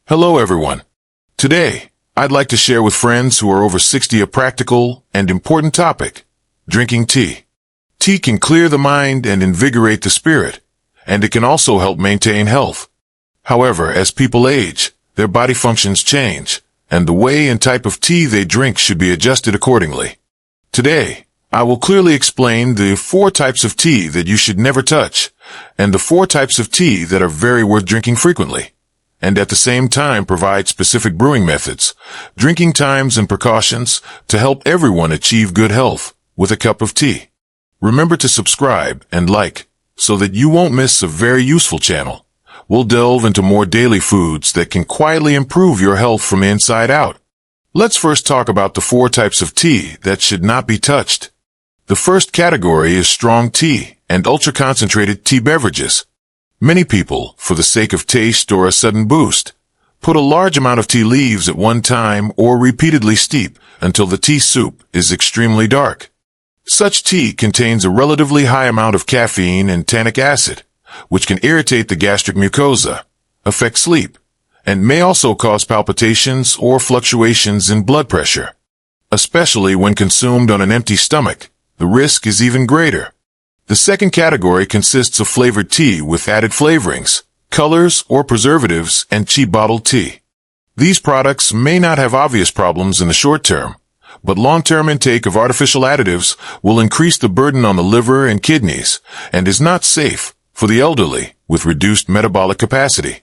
Hello everyone. Today, I'd like to share with friends who are over 60 a practical and important topic, drinking tea. Tea can clear the mind and invigorate the spirit, and it can also help maintain health. However, as people age, their body functions change, and the way and type of tea they drink should be adjusted accordingly. Today, I will clearly explain the 4 types of tea that you should never touch, and the 4 types of tea that are very worth drinking frequently, and at the same time provide specific brewing methods, drinking times and precautions to help everyone achieve good health with a cup of tea. Remember to subscribe and like so that you won't miss a very useful channel. We'll delve into more daily foods that can quietly improve your health from the inside out. Let's first talk about the 4 types of tea that should not be touched. The first category is strong tea and ultra-concentrated tea beverages. Many people, for the sake of taste or a sudden boost, put a large amount of tea leaves at one time or repeatedly steep until the tea soup is extremely dark. Such tea contains a relatively high amount of caffeine and tannic acid, which can irritate the gastric mucosa, affect sleep, and may also cause palpitations or fluctuations in blood pressure. Especially when consumed on an empty stomach, the risk is even greater. The second category consists of flavored tea with added flavorings, colors, or preservatives, and cheap bottled tea. These products may not have obvious problems in the short term, but long-term intake of artificial additives will increase the burden on the liver and kidneys and is not safe for the elderly with reduced metabolic capacity.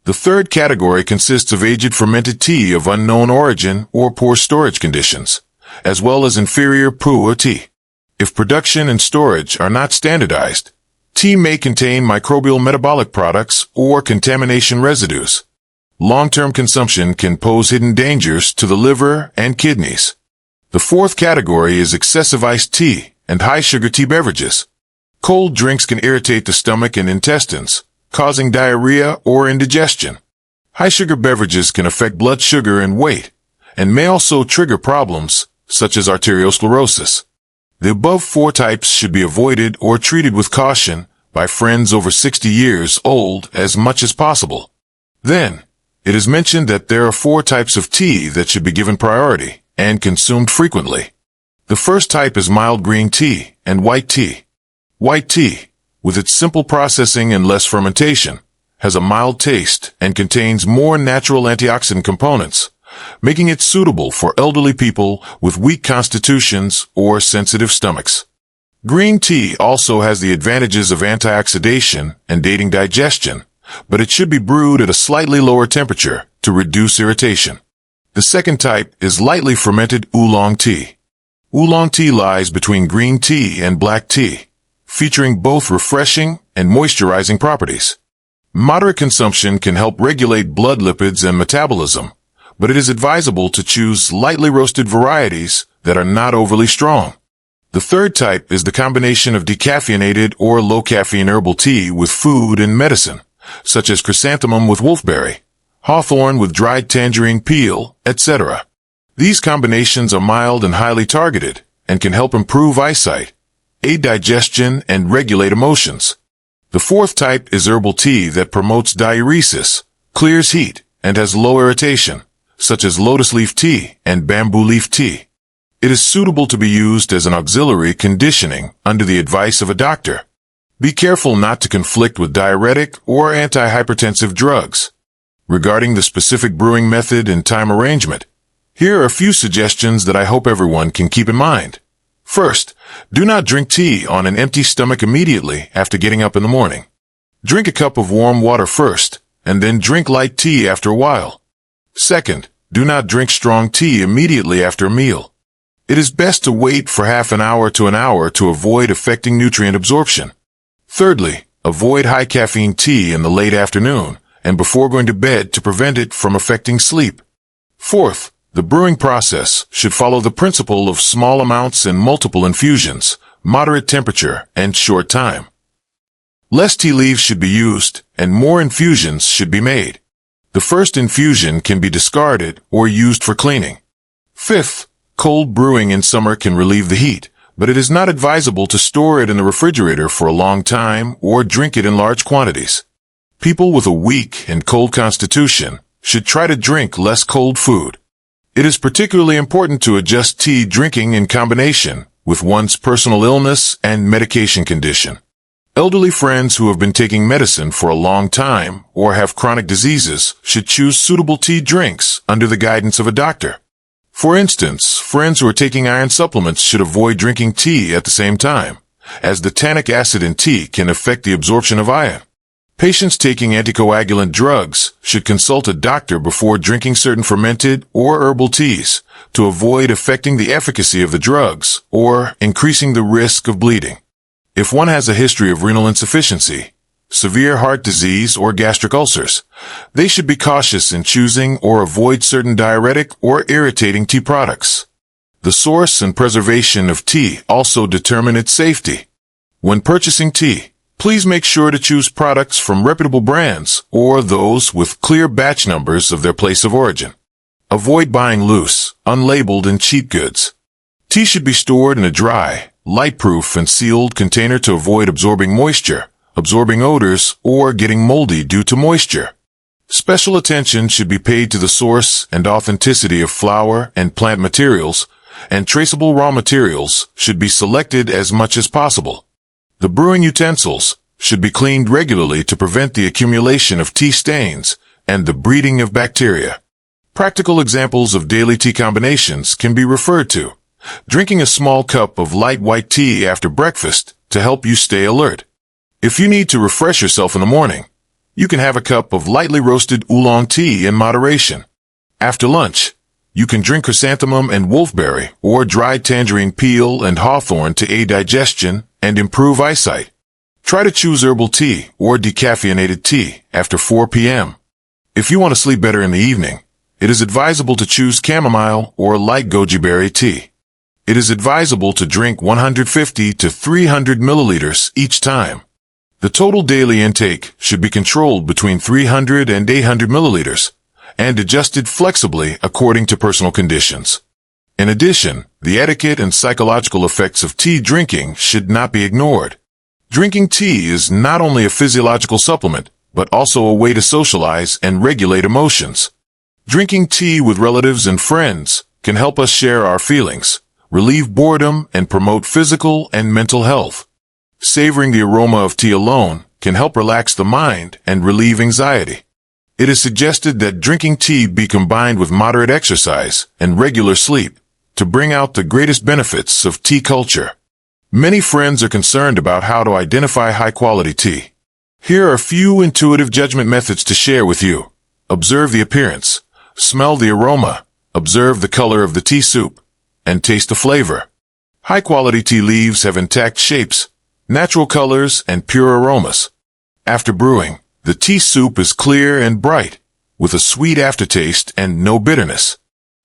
The third category consists of aged fermented tea of unknown origin or poor storage conditions, as well as inferior pure tea. If production and storage are not standardized, tea may contain microbial metabolic products or contamination residues. Long-term consumption can pose hidden dangers to the liver and kidneys. The fourth category is excessive iced tea and high-sugar tea beverages. Cold drinks can irritate the stomach and intestines, causing diarrhea or indigestion. High-sugar beverages can affect blood sugar and weight, and may also trigger problems such as arteriosclerosis. The above 4 types should be avoided or treated with caution by friends over 60 years old as much as possible. Then, it is mentioned that there are 4 types of tea that should be given priority and consumed frequently. The first type is mild green tea and white tea. White tea, with its simple processing and less fermentation, has a mild taste and contains more natural antioxidant components, making it suitable for elderly people with weak constitutions or sensitive stomachs. Green tea also has the advantages of antioxidation and aiding digestion, but it should be brewed at a slightly lower temperature to reduce irritation. The second type is lightly fermented oolong tea. Oolong tea lies between green tea and black tea, featuring both refreshing and moisturizing properties. Moderate consumption can help regulate blood lipids and metabolism, but it is advisable to choose lightly roasted varieties that are not overly strong. The third type is the combination of decaffeinated or low-caffeine herbal tea with food and medicine, such as chrysanthemum with wolfberry, hawthorn with dried tangerine peel, etc. These combinations are mild and highly targeted and can help improve eyesight, aid digestion, and regulate emotions. The fourth type is herbal tea that promotes diuresis, clears heat, and has low irritation, such as lotus leaf tea and bamboo leaf tea. It is suitable to be used as an auxiliary conditioning under the advice of a doctor. Be careful not to conflict with diuretic or antihypertensive drugs. Regarding the specific brewing method and time arrangement, here are a few suggestions that I hope everyone can keep in mind. First, do not drink tea on an empty stomach immediately after getting up in the morning. Drink a cup of warm water first, and then drink light tea after a while. Second, do not drink strong tea immediately after a meal. It is best to wait for half an hour to an hour to avoid affecting nutrient absorption. Thirdly, avoid high caffeine tea in the late afternoon and before going to bed to prevent it from affecting sleep. Fourth, the brewing process should follow the principle of small amounts and multiple infusions, moderate temperature, and short time. Less tea leaves should be used, and more infusions should be made. The first infusion can be discarded or used for cleaning. Fifth, cold brewing in summer can relieve the heat, but it is not advisable to store it in the refrigerator for a long time or drink it in large quantities. People with a weak and cold constitution should try to drink less cold food. It is particularly important to adjust tea drinking in combination with one's personal illness and medication condition. Elderly friends who have been taking medicine for a long time or have chronic diseases should choose suitable tea drinks under the guidance of a doctor. For instance, friends who are taking iron supplements should avoid drinking tea at the same time, as the tannic acid in tea can affect the absorption of iron. Patients taking anticoagulant drugs should consult a doctor before drinking certain fermented or herbal teas to avoid affecting the efficacy of the drugs or increasing the risk of bleeding. If one has a history of renal insufficiency, severe heart disease, or gastric ulcers, they should be cautious in choosing or avoid certain diuretic or irritating tea products. The source and preservation of tea also determine its safety. When purchasing tea, please make sure to choose products from reputable brands or those with clear batch numbers of their place of origin. Avoid buying loose, unlabeled, and cheap goods. Tea should be stored in a dry, light-proof, and sealed container to avoid absorbing moisture, absorbing odors, or getting moldy due to moisture. Special attention should be paid to the source and authenticity of flower and plant materials, and traceable raw materials should be selected as much as possible. The brewing utensils should be cleaned regularly to prevent the accumulation of tea stains and the breeding of bacteria. Practical examples of daily tea combinations can be referred to. Drinking a small cup of light white tea after breakfast to help you stay alert. If you need to refresh yourself in the morning, you can have a cup of lightly roasted oolong tea in moderation. After lunch, you can drink chrysanthemum and wolfberry or dried tangerine peel and hawthorn to aid digestion and improve eyesight. Try to choose herbal tea or decaffeinated tea after 4 p.m. If you want to sleep better in the evening, it is advisable to choose chamomile or light goji berry tea. It is advisable to drink 150 to 300 milliliters each time. The total daily intake should be controlled between 300 and 800 milliliters and adjusted flexibly according to personal conditions. In addition, the etiquette and psychological effects of tea drinking should not be ignored. Drinking tea is not only a physiological supplement, but also a way to socialize and regulate emotions. Drinking tea with relatives and friends can help us share our feelings, relieve boredom, and promote physical and mental health. Savoring the aroma of tea alone can help relax the mind and relieve anxiety. It is suggested that drinking tea be combined with moderate exercise and regular sleep to bring out the greatest benefits of tea culture. Many friends are concerned about how to identify high-quality tea. Here are a few intuitive judgment methods to share with you. Observe the appearance, smell the aroma, observe the color of the tea soup, and taste the flavor. High-quality tea leaves have intact shapes, natural colors, and pure aromas. After brewing, the tea soup is clear and bright, with a sweet aftertaste and no bitterness.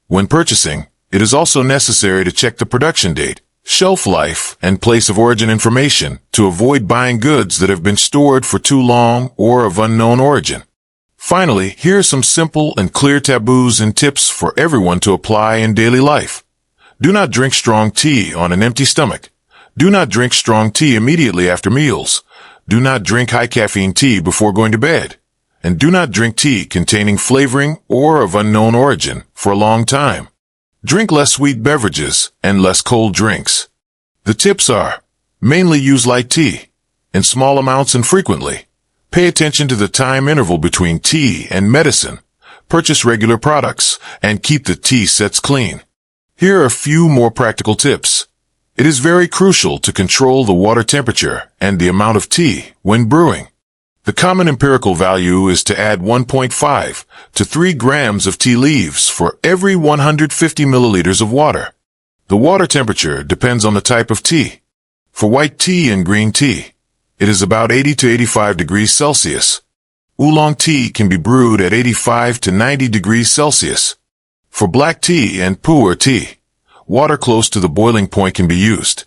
When purchasing, it is also necessary to check the production date, shelf life, and place of origin information to avoid buying goods that have been stored for too long or of unknown origin. Finally, here are some simple and clear taboos and tips for everyone to apply in daily life. Do not drink strong tea on an empty stomach. Do not drink strong tea immediately after meals. Do not drink high caffeine tea before going to bed. And do not drink tea containing flavoring or of unknown origin for a long time. Drink less sweet beverages and less cold drinks. The tips are: mainly use light tea, in small amounts and frequently. Pay attention to the time interval between tea and medicine. Purchase regular products and keep the tea sets clean. Here are a few more practical tips. It is very crucial to control the water temperature and the amount of tea when brewing. The common empirical value is to add 1.5 to 3 grams of tea leaves for every 150 milliliters of water. The water temperature depends on the type of tea. For white tea and green tea, it is about 80 to 85 degrees Celsius. Oolong tea can be brewed at 85 to 90 degrees Celsius. For black tea and pu'er tea, water close to the boiling point can be used.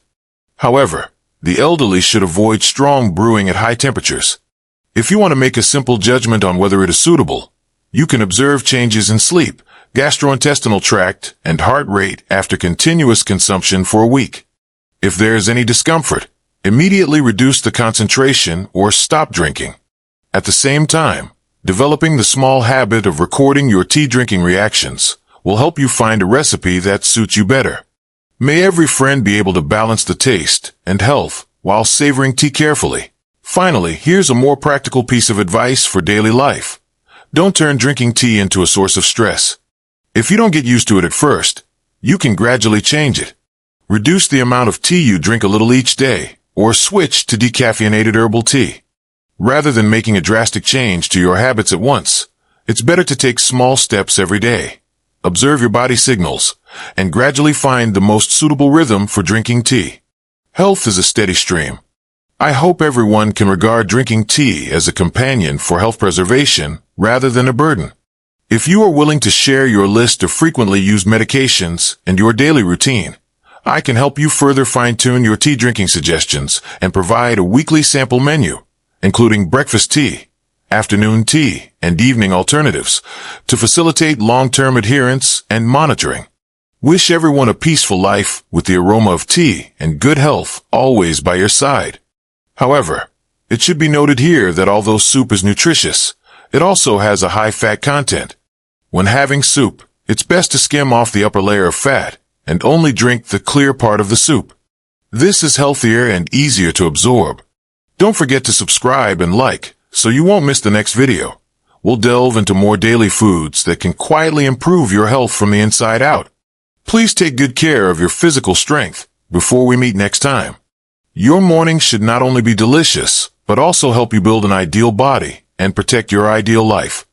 However, the elderly should avoid strong brewing at high temperatures. If you want to make a simple judgment on whether it is suitable, you can observe changes in sleep, gastrointestinal tract, and heart rate after continuous consumption for a week. If there is any discomfort, immediately reduce the concentration or stop drinking. At the same time, Developing the small habit of recording your tea drinking reactions will help you find a recipe that suits you better. May every friend be able to balance the taste and health while savoring tea carefully. Finally, here's a more practical piece of advice for daily life. Don't turn drinking tea into a source of stress. If you don't get used to it at first, you can gradually change it. Reduce the amount of tea you drink a little each day, or switch to decaffeinated herbal tea. Rather than making a drastic change to your habits at once, it's better to take small steps every day. Observe your body signals, and gradually find the most suitable rhythm for drinking tea. Health is a steady stream. I hope everyone can regard drinking tea as a companion for health preservation rather than a burden. If you are willing to share your list of frequently used medications and your daily routine, I can help you further fine-tune your tea drinking suggestions and provide a weekly sample menu, including breakfast tea, afternoon tea, and evening alternatives, to facilitate long-term adherence and monitoring. Wish everyone a peaceful life with the aroma of tea and good health always by your side. However, it should be noted here that although soup is nutritious, it also has a high fat content. When having soup, it's best to skim off the upper layer of fat and only drink the clear part of the soup. This is healthier and easier to absorb. Don't forget to subscribe and like so you won't miss the next video. We'll delve into more daily foods that can quietly improve your health from the inside out. Please take good care of your physical strength before we meet next time. Your morning should not only be delicious, but also help you build an ideal body and protect your ideal life.